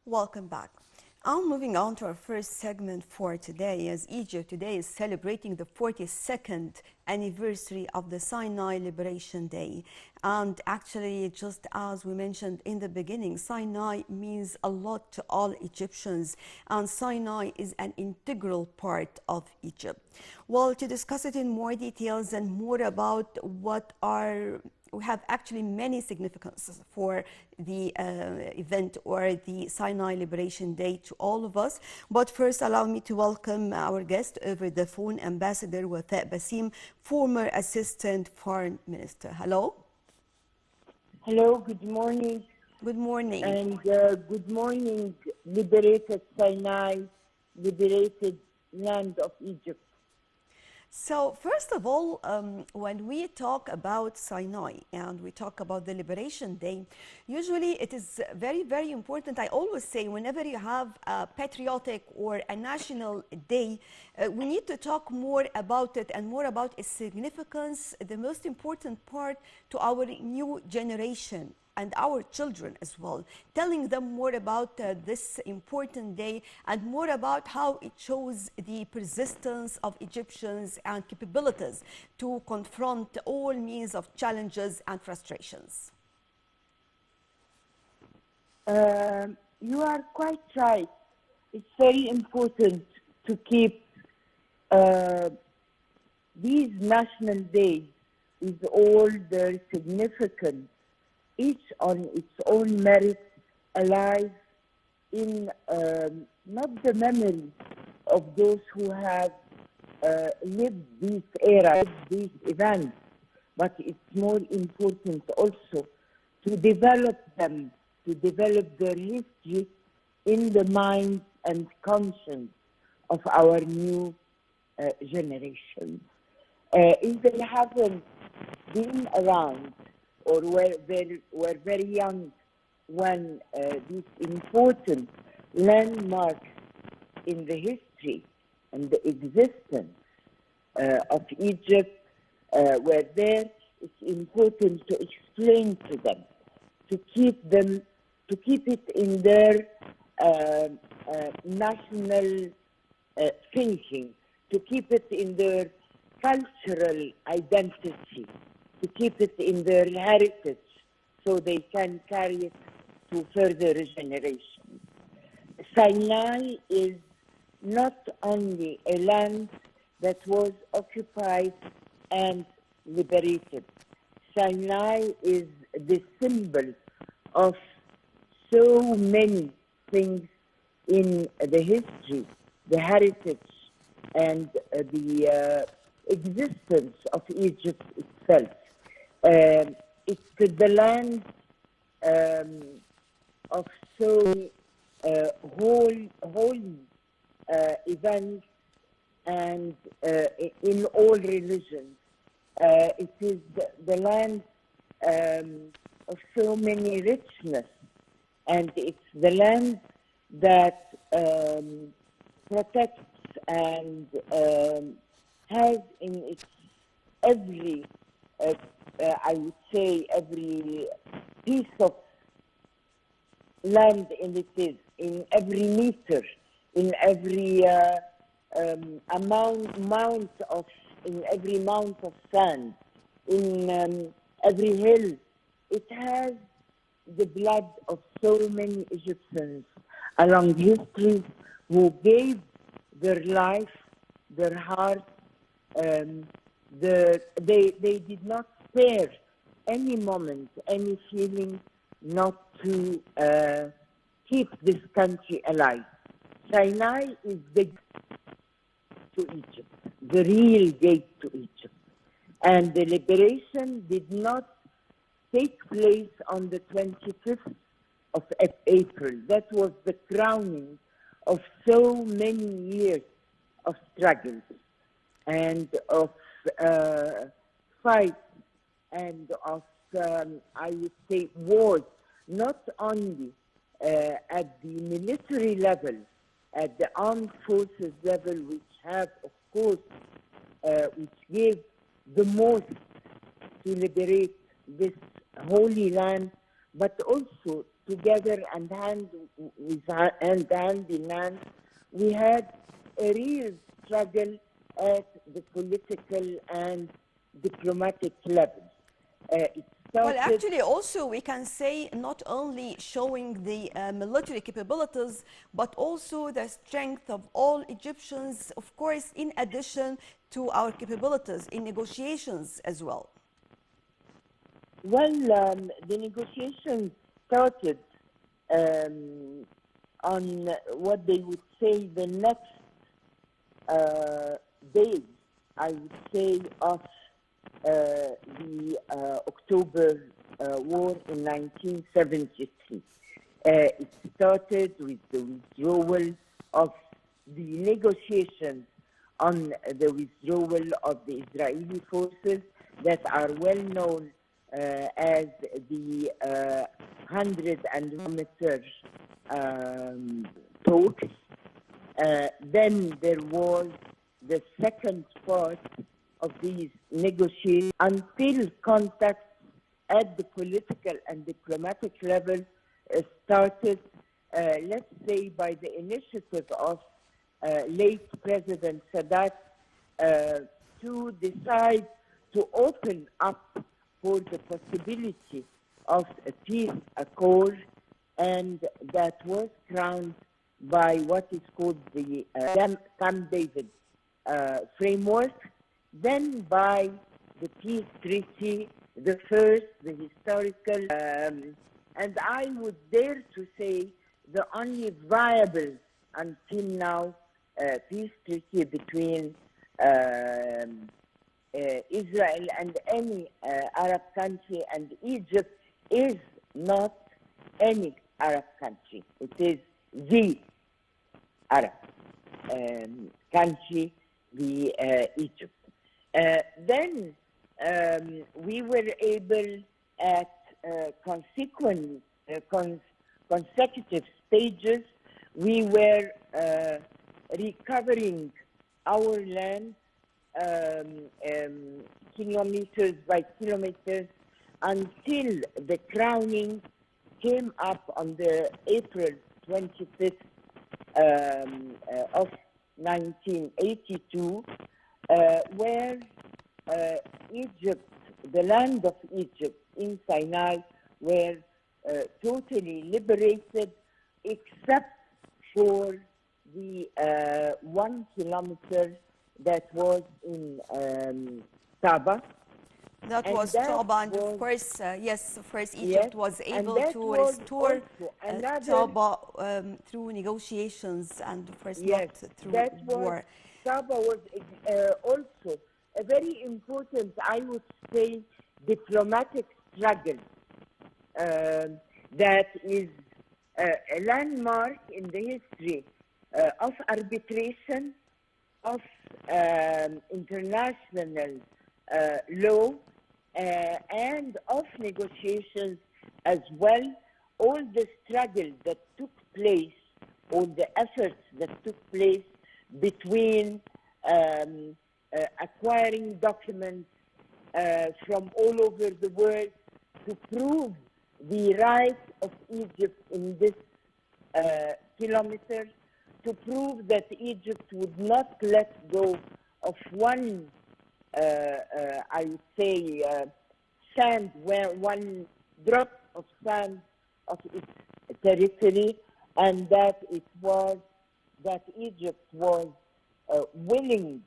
Welcome back. I'm moving on to our first segment for today, as Egypt today is celebrating the 42nd anniversary of the Sinai Liberation Day. And actually, just as we mentioned in the beginning, Sinai means a lot to all Egyptians, and Sinai is an integral part of Egypt. Well, to discuss it in more details and more about we have actually many significances for the event or the Sinai Liberation Day to all of us. But first, allow me to welcome our guest over the phone, Ambassador Wafaa Basseem, former Assistant Foreign Minister. Hello. Hello, good morning. Good morning. And good morning, liberated Sinai, liberated land of Egypt. So first of all, when we talk about Sinai and we talk about the Liberation Day, usually it is very, very important. I always say whenever you have a patriotic or a national day, we need to talk more about it and more about its significance, the most important part to our new generation and our children as well, telling them more about this important day and more about how it shows the persistence of Egyptians and capabilities to confront all means of challenges and frustrations. You are quite right. It's very important to keep these national days with all their significance, each on its own merit, alive in not the memory of those who have lived these eras, these events, but it's more important also to develop them, to develop their history in the mind and conscience of our new generation. If they haven't been around or were very young when these important landmarks in the history and the existence of Egypt were there, it's important to explain to them, to keep it in their national thinking, to keep it in their cultural identity, to keep it in their heritage so they can carry it to further generations. Sinai is not only a land that was occupied and liberated. Sinai is the symbol of so many things in the history, the heritage, and the existence of Egypt itself. It's the land of so holy events and in all religions. It is the land of so many richness, and it's the land that protects and has in its every, I would say, every piece of land in every meter, in every in every mount of sand, in every hill. It has the blood of so many Egyptians along history who gave their life, their heart. They did not spare any moment, any feeling not to keep this country alive. Sinai is the gate to Egypt, the real gate to Egypt. And the liberation did not take place on the 25th of April. That was the crowning of so many years of struggles and of fights and of, I would say, wars, not only at the military level, at the armed forces level, which have, of course, which gave the most to liberate this holy land, but also together and hand in hand, we had a real struggle at the political and diplomatic level. It Well, started. actually, also we can say not only showing the military capabilities, but also the strength of all Egyptians, of course, in addition to our capabilities in negotiations as well. Well, the negotiations started on what they would say the next day, I would say, of the October War in 1973. It started with the withdrawal of the negotiations on the withdrawal of the Israeli forces that are well known as the 100-kilometer talks. Then there was the second part of these negotiations until contacts at the political and diplomatic level started, let's say, by the initiative of late President Sadat to decide to open up for the possibility of a peace accord, and that was crowned by what is called the Camp David framework, then by the peace treaty, the first, the historical, and I would dare to say the only viable until now peace treaty between Israel and any Arab country, and Egypt is not any Arab country. It is the Arab country, the Egypt. Then we were able at consecutive stages, we were recovering our land kilometers by kilometers until the crowning came up on the April 25th of 1982, where Egypt, the land of Egypt in Sinai, were totally liberated, except for the 1 kilometer that was in Taba. That And was that Taba, and was, of course, yes, of course, Egypt yes, was and able that to was restore also another, Taba through negotiations and, of course, not yes, through that was, war. Taba was also a very important, I would say, diplomatic struggle that is a landmark in the history of arbitration, of international law, and of negotiations as well. All the struggle that took place, all the efforts that took place between acquiring documents from all over the world to prove the right of Egypt in this kilometer, to prove that Egypt would not let go of one, I would say, sand, where one drop of sand of its territory, and that it was that Egypt was willing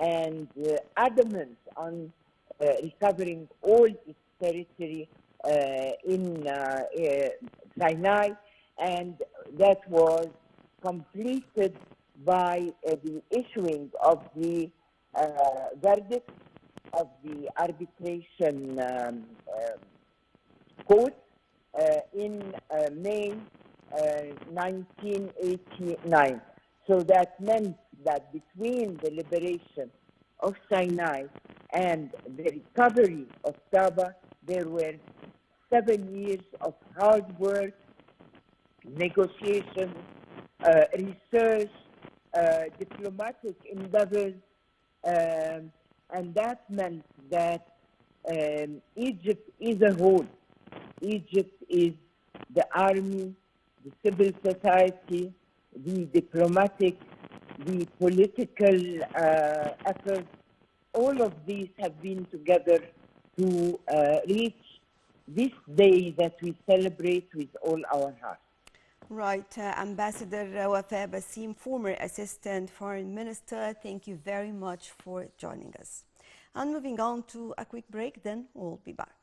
and adamant on recovering all its territory in Sinai, and that was completed by the issuing of the verdict of the arbitration court in May 1989. So that meant that between the liberation of Sinai and the recovery of Taba, there were 7 years of hard work, negotiations, research, diplomatic endeavors, and that meant that Egypt is a whole. Egypt is the army, the civil society, the diplomatic, the political efforts. All of these have been together to reach this day that we celebrate with all our hearts. Right, Ambassador Wafaa Basseem, former Assistant Foreign Minister, thank you very much for joining us. And moving on to a quick break, then we'll be back.